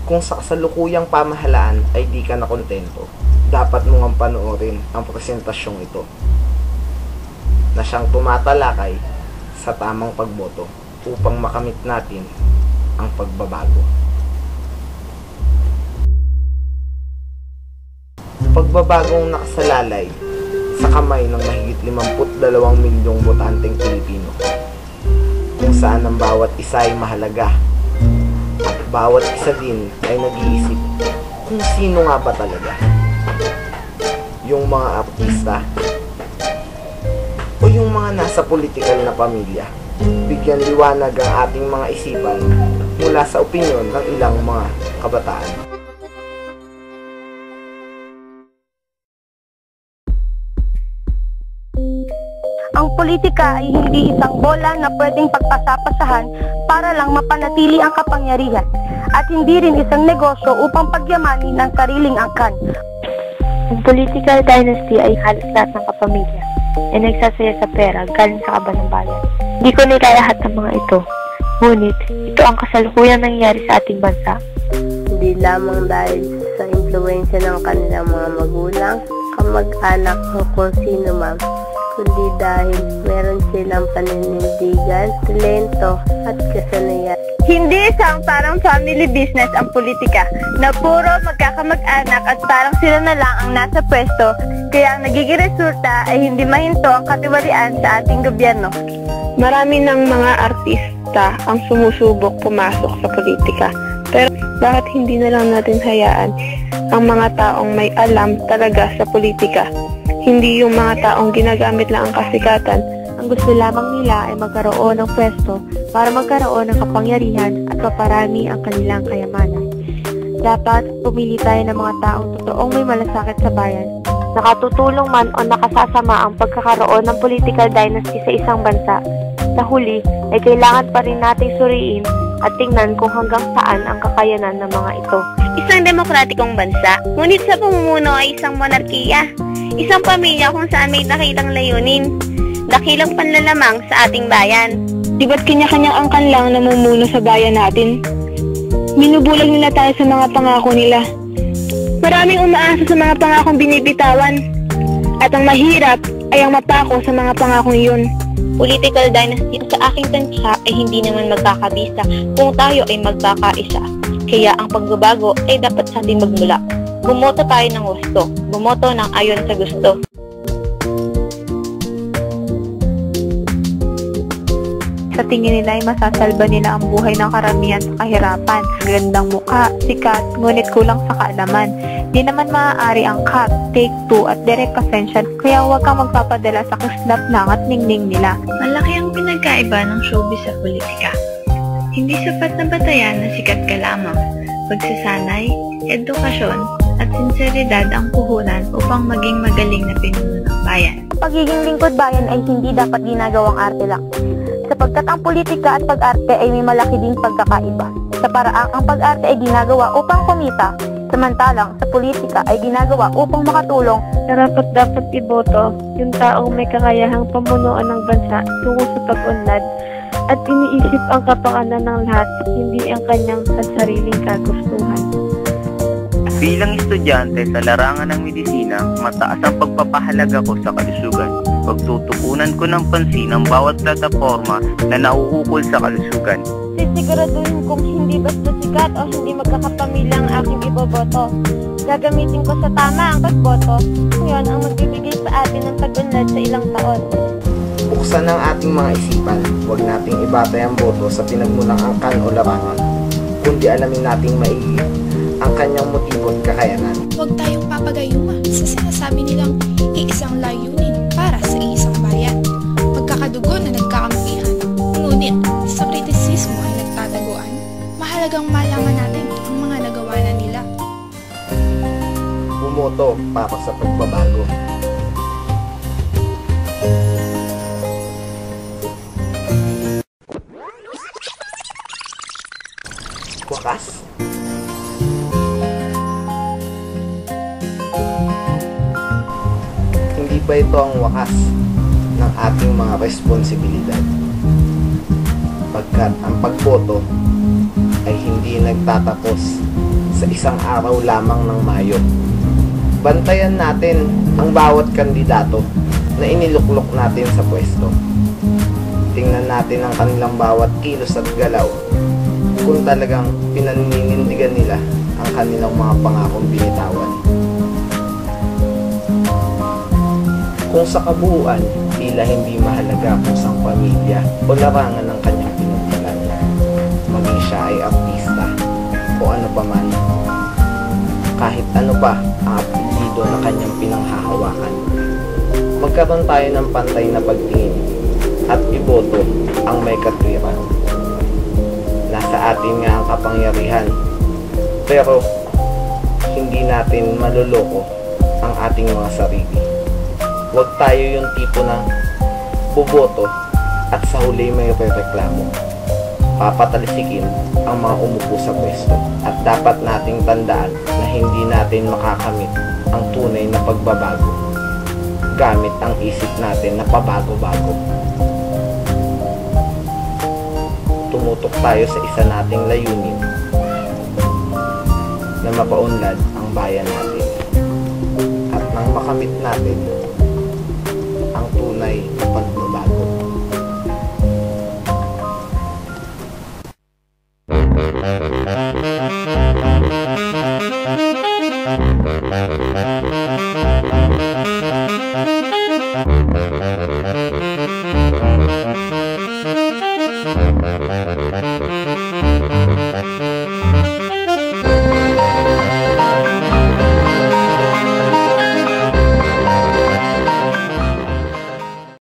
Kung sa kasalukuyang pamahalaan ay di ka nakontento, dapat mo ngang panoorin ang presentasyong ito na siyang tumatalakay sa tamang pagboto upang makamit natin ang pagbabago. Pagbabagong nakasalalay sa kamay ng mahigit 52 milyong botanteng Pilipino, kung saan ang bawat isa ay mahalaga at bawat isa din ay nag-iisip kung sino nga ba talaga, yung mga artista o yung mga nasa politikal na pamilya. Bigyan liwanag ang ating mga isipan mula sa opinyon ng ilang mga kabataan. Ang politika ay hindi isang bola na pwedeng pagpasapasahan para lang mapanatili ang kapangyarihan, at hindi rin isang negosyo upang pagyamanin ang sariling angkan. Ang political dynasty ay halos lahat ng kapamilya ay nagsasaya sa pera galing sa kaban ng bayan. Hindi ko nilalahat ng mga ito, ngunit ito ang kasalukuyang nangyayari sa ating bansa. Hindi lamang dahil sa impluwensya ng kanilang mga magulang, kamag-anak o kung sino man, kundi dahil meron silang paninindigan, talento at kasanayan. Hindi isang parang family business ang politika, na puro magkakamag-anak at parang sila na lang ang nasa pwesto, kaya ang nagiging resulta ay hindi mahinto ang katiwalian sa ating gobyerno. Marami ng mga artista ang sumusubok pumasok sa politika, pero bakit hindi na lang natin hayaan ang mga taong may alam talaga sa politika? Hindi yung mga taong ginagamit lang ang kasikatan. Ang gusto lamang nila ay magkaroon ng pwesto para magkaroon ng kapangyarihan at maparami ang kanilang kayamanan. Dapat pumili tayo ng mga taong totoong may malasakit sa bayan. Nakatutulong man o nakasasama ang pagkakaroon ng political dynasty sa isang bansa. Sa huli ay kailangan pa rin nating suriin at tingnan kung hanggang saan ang kakayanan ng mga ito. Isang demokratikong bansa, ngunit sa pamumuno ay isang monarkiya. Isang pamilya kung saan may dakilang layunin, dakilang panlalamang sa ating bayan. Di ba't kanya-kanyang angkan lang namumuno sa bayan natin? Binubulag nila tayo sa mga pangako nila. Maraming umaasa sa mga pangakong binibitawan, at ang mahirap ay ang mapako sa mga pangakong iyon. Political dynasty sa aking tansya ay hindi naman magkakabisa kung tayo ay magkakaisa. Kaya ang pagbabago ay dapat sa ating magmula. Bumoto tayo ng gusto, bumoto ng ayon sa gusto. Sa tingin nila ay masasalba nila ang buhay ng karamihan sa kahirapan. Gandang mukha, sikat, ngunit kulang sa kaalaman. Di naman maaari ang cut, take two at direct pasensya, kaya huwag kang magpapadala sa kislap lang at ningning nila. Malaki ang pinagkaiba ng showbiz sa politika. Hindi sapat na batayan na sikat ka lamang. Pagsasanay, edukasyon, at sinseridad ang puhunan upang maging magaling na pinuno ng bayan. Pagiging lingkod bayan ay hindi dapat ginagawang arte lang, sapagkat ang politika at pag-arte ay may malaki ding pagkakaiba. Sa paraang ang pag-arte ay ginagawa upang kumita, samantalang sa politika ay ginagawa upang makatulong. Dapat iboto yung taong may kakayahang pamunuan ng bansa tungo sa pag-unlad at iniisip ang kapakanan ng lahat, hindi ang kanyang sariling kagustuhan. Bilang estudyante sa larangan ng medisina, mataas ang pagpapahalaga ko sa kalusugan. Pagtutukunan ko ng pansin ang bawat plataforma na nauukol sa kalusugan. Sisiguraduhin kong hindi basta sikat o hindi magkakapamilya ang aking iboboto. Gagamitin ko sa tama ang pagboto. Ngayon ang magbibigay sa atin ng pag-unlad sa ilang taon. Buksan ang ating mga isipan, huwag nating ibatay ang boto sa pinagmulang angkan o larangan, kundi alamin nating maigi ang kanyang motibo at kakayanan. Huwag tayong papagayuma sa sinasabi nilang iisang layunin para sa iisang bayan. Magkakadugo na nagkakampihan, ngunit sa kritisismo ay nagtataguan. Mahalagang malaman natin ang mga nagawa na nila. Bumoto para sa pagbabago. Wakas? Hindi ba ito ang wakas ng ating mga responsibilidad? Pagkat ang pagboto ay hindi nagtatapos sa isang araw lamang ng Mayo. Bantayan natin ang bawat kandidato na iniluklok natin sa pwesto. Tingnan natin ang kanilang bawat kilos at galaw kung talagang pinaninindigan nila ang kanilang mga pangakong binitawan. Kung sa kabuuan, tila hindi mahalaga kung sang pamilya o larangan ng kanyang pinagmulan, maging siya ay artista o ano pa man, kahit ano pa ang apelyido na kanyang pinanghahawakan. Magkaroon tayo ng pantay na pagtingin at iboto ang may katwiran. Nasa atin nga ang kapangyarihan, pero hindi natin maluloko ang ating mga sarili. Huwag tayo yung tipo na boboto at sa huli may reklamo. Papatalsikin ang mga umupo sa pwesto at dapat nating tandaan na hindi natin makakamit ang tunay na pagbabago gamit ang isip natin na pabago-bago. Tumutok tayo sa isa nating layunin na mapaunlad ang bayan natin at nang makamit natin ang tunay na pagbabago.